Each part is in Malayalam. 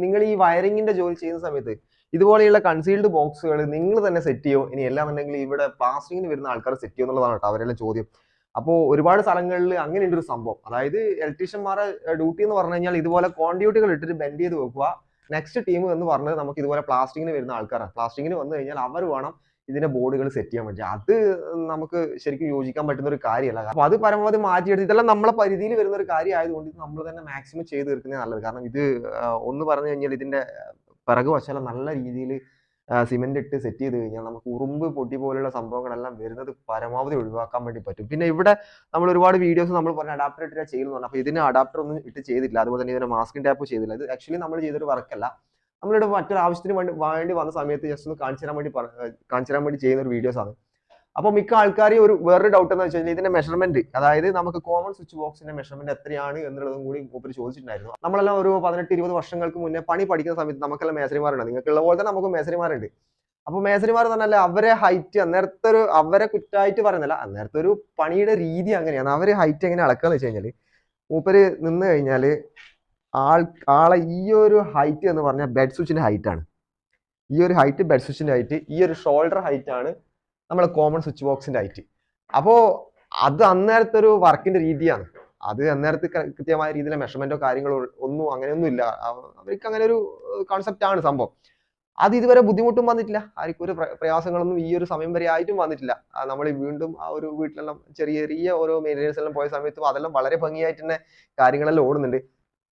നിങ്ങൾ ഈ വയറിങ്ങിന്റെ ജോലി ചെയ്യുന്ന സമയത്ത് ഇതുപോലെയുള്ള കൺസീൽഡ് ബോക്സുകൾ നിങ്ങൾ തന്നെ സെറ്റ് ചെയ്യോ, ഇനി എല്ലാന്നുണ്ടെങ്കിൽ ഇവിടെ പ്ലാസ്റ്റിക്കിന് വരുന്ന ആൾക്കാർ സെറ്റ് ചെയ്യോ എന്നുള്ളതാണ് കേട്ടോ അവരെല്ലാം ചോദ്യം. അപ്പോൾ ഒരുപാട് സ്ഥലങ്ങളിൽ അങ്ങനെയുണ്ട് ഒരു സംഭവം. അതായത് ഇലക്ട്രീഷ്യന്മാരെ ഡ്യൂട്ടി എന്ന് പറഞ്ഞു കഴിഞ്ഞാൽ ഇതുപോലെ കോൺഡ്യൂട്ടുകൾ ഇട്ടിട്ട് ബെൻഡ് ചെയ്ത് വെക്കുക. നെക്സ്റ്റ് ടീം എന്ന് പറഞ്ഞത് നമുക്ക് ഇതുപോലെ പ്ലാസ്റ്റിക്കിന് വരുന്ന ആൾക്കാരാണ്. പ്ലാസ്റ്റിക്കിന് വന്നു കഴിഞ്ഞാൽ അവർ വേണം ഇതിന്റെ ബോർഡുകൾ സെറ്റ് ചെയ്യാൻ പറ്റുക. അത് നമുക്ക് ശരിക്കും യോജിക്കാൻ പറ്റുന്ന ഒരു കാര്യമല്ല. അപ്പൊ അത് പരമാവധി മാറ്റിയെടുത്ത് ഇതെല്ലാം നമ്മളെ പരിധിയിൽ വരുന്ന ഒരു കാര്യം ആയതുകൊണ്ട് ഇത് നമ്മൾ തന്നെ മാക്സിമം ചെയ്ത് തീർക്കുന്നത് നല്ലത്. കാരണം ഇത് ഒന്ന് പറഞ്ഞു കഴിഞ്ഞാൽ ഇതിന്റെ പിറകു വശാല നല്ല രീതിയിൽ സിമെന്റ് ഇട്ട് സെറ്റ് ചെയ്ത് കഴിഞ്ഞാൽ നമുക്ക് ഉറുമ്പ് പൊട്ടി പോലുള്ള സംഭവങ്ങളെല്ലാം വരുന്നത് പരമാവധി ഒഴിവാക്കാൻ വേണ്ടി പറ്റും. പിന്നെ ഇവിടെ നമ്മൾ ഒരുപാട് വീഡിയോസ് നമ്മൾ പറഞ്ഞ അഡാപ്റ്റർ ഇട്ടിട്ട് ചെയ്യുന്നുണ്ട്. അപ്പൊ ഇതിന് അഡാപ്റ്റർ ഒന്നും ഇട്ട് ചെയ്തില്ല. അതുപോലെ തന്നെ ഇതിന് മാസ്കിംഗ് ടാപ്പ് ചെയ്തില്ല. ഇത് ആക്ച്വലി നമ്മൾ ചെയ്തൊരു വർക്കല്ല. നമ്മളിവിടെ മറ്റൊരു ആവശ്യത്തിന് വേണ്ടി വന്ന സമയത്ത് ജസ്റ്റ് ഒന്ന് കാണിച്ചു തരാൻ വേണ്ടി ചെയ്യുന്ന ഒരു വീഡിയോസ് ആണ്. അപ്പോൾ മിക്ക ആൾക്കാരും വേറൊരു ഡൗട്ട് എന്ന് വെച്ച് കഴിഞ്ഞാൽ ഇതിന്റെ മെഷർമെന്റ്, അതായത് നമുക്ക് കോമൺ സ്വിച്ച് ബോക്സിന്റെ മെഷർമെന്റ് എത്രയാണ് എന്നുള്ളതും കൂടി മൂപ്പര് ചോദിച്ചിട്ടുണ്ടായിരുന്നു. നമ്മളെല്ലാം ഒരു 18-20 വർഷങ്ങൾക്ക് മുന്നേ പണി പഠിക്കുന്ന സമയത്ത് നമുക്കെല്ലാം മേസരിമാരുണ്ട്. നിങ്ങൾക്കുള്ള പോലെ തന്നെ നമുക്ക് മേസരിമാരുണ്ട്. അപ്പൊ മേസരിമാർ പറഞ്ഞാൽ അവരെ ഹൈറ്റ് അന്നേരത്തെ അവരെ കുറ്റായിട്ട് പറയുന്നില്ല, അന്നേരത്തെ ഒരു പണിയുടെ രീതി അങ്ങനെയാണ്. അവര് ഹൈറ്റ് എങ്ങനെ അളക്കാന്ന് വെച്ച് കഴിഞ്ഞാല് മൂപ്പര് നിന്ന് കഴിഞ്ഞാല് ആളെ ഈ ഒരു ഹൈറ്റ് എന്ന് പറഞ്ഞാൽ ബെഡ് സ്വിച്ചിന്റെ ഹൈറ്റ് ആണ്. ഈ ഒരു ഹൈറ്റ് ബെഡ് സ്വിച്ചിന്റെ ഹൈറ്റ്, ഈ ഒരു ഷോൾഡർ ഹൈറ്റ് ആണ് നമ്മളെ കോമൺ സ്വിച്ച് ബോക്സിന്റെ ഹൈറ്റ്. അപ്പോ അത് അന്നേരത്തെ ഒരു വർക്കിന്റെ രീതിയാണ്. അത് അന്നേരത്തെ കൃത്യമായ രീതിയിലെ മെഷർമെന്റോ കാര്യങ്ങളോ ഒന്നും അങ്ങനെയൊന്നും ഇല്ല. അവർക്ക് അങ്ങനെ ഒരു കോൺസെപ്റ്റ് ആണ് സംഭവം. അത് ഇതുവരെ ബുദ്ധിമുട്ടും വന്നിട്ടില്ല, ആർക്കും ഒരു പ്രയാസങ്ങളൊന്നും ഈ ഒരു സമയം വരെ ആയിട്ടും വന്നിട്ടില്ല. നമ്മൾ വീണ്ടും ആ ഒരു വീട്ടിലെല്ലാം ചെറിയ ഓരോ മെയിൻ്റെനൻസ് എല്ലാം പോയ സമയത്തും അതെല്ലാം വളരെ ഭംഗിയായിട്ട് തന്നെ കാര്യങ്ങളെല്ലാം ഓടുന്നുണ്ട്.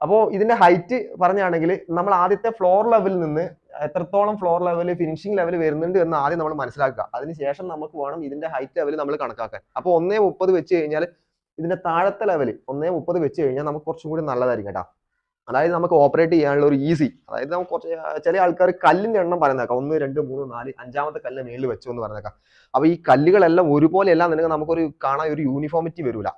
അപ്പോൾ ഇതിന്റെ ഹൈറ്റ് പറഞ്ഞാണെങ്കിൽ നമ്മൾ ആദ്യത്തെ ഫ്ലോർ ലെവലിൽ നിന്ന് എത്രത്തോളം ഫ്ലോർ ലെവൽ ഫിനിഷിംഗ് ലെവൽ വരുന്നുണ്ട് എന്ന് ആദ്യം നമ്മൾ മനസ്സിലാക്കുക. അതിനുശേഷം നമുക്ക് വേണം ഇതിന്റെ ഹൈറ്റ് ലെവൽ നമ്മൾ കണക്കാക്കാൻ. അപ്പോൾ 1.30 വെച്ച് കഴിഞ്ഞാൽ ഇതിന്റെ താഴത്തെ ലെവൽ 1.30 വെച്ച് കഴിഞ്ഞാൽ നമുക്ക് കുറച്ചും കൂടി നല്ലതായിരിക്കും കേട്ടോ. അതായത് നമുക്ക് ഓപ്പറേറ്റ് ചെയ്യാനുള്ള ഒരു ഈസി, അതായത് നമുക്ക് കുറച്ച് ചില ആൾക്കാർ കല്ലിന്റെ എണ്ണം പറയുന്നേക്കാം, 1, 2, 3, 4 5ാമത്തെ കല്ല് മേളിൽ വെച്ചു എന്ന് പറഞ്ഞേക്കാം. അപ്പൊ ഈ കല്ലുകളെല്ലാം ഒരുപോലെ എല്ലാം നിനക്ക് നമുക്കൊരു കാണാൻ ഒരു യൂണിഫോമിറ്റി വരൂല.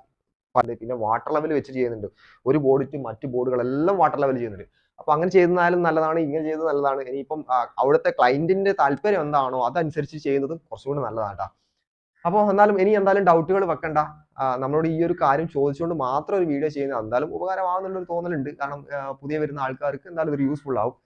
പിന്നെ വാട്ടർ ലെവൽ വെച്ച് ചെയ്യുന്നുണ്ട്. ഒരു ബോർഡ് ടു മറ്റു ബോർഡുകളെല്ലാം വാട്ടർ ലെവൽ ചെയ്യുന്നുണ്ട്. അപ്പൊ അങ്ങനെ ചെയ്യുന്നാലും നല്ലതാണ്, ഇങ്ങനെ ചെയ്യുന്നത് നല്ലതാണ്. ഇനിയിപ്പം അവിടുത്തെ ക്ലയന്റിന്റെ താല്പര്യം എന്താണോ അതനുസരിച്ച് ചെയ്യുന്നത് കുറച്ചുകൂടി നല്ലതാണ്. അപ്പോൾ എന്തായാലും ഡൗട്ടുകൾ വെക്കണ്ട. നമ്മളോട് ഈ ഒരു കാര്യം ചോദിച്ചുകൊണ്ട് മാത്രം ഒരു വീഡിയോ ചെയ്യുന്നത് എന്തായാലും ഉപകാരമാവുന്നുള്ളൊരു തോന്നലുണ്ട്. കാരണം പുതിയ വരുന്ന ആൾക്കാർക്ക് എന്തായാലും ഇത് യൂസ്ഫുൾ ആവും.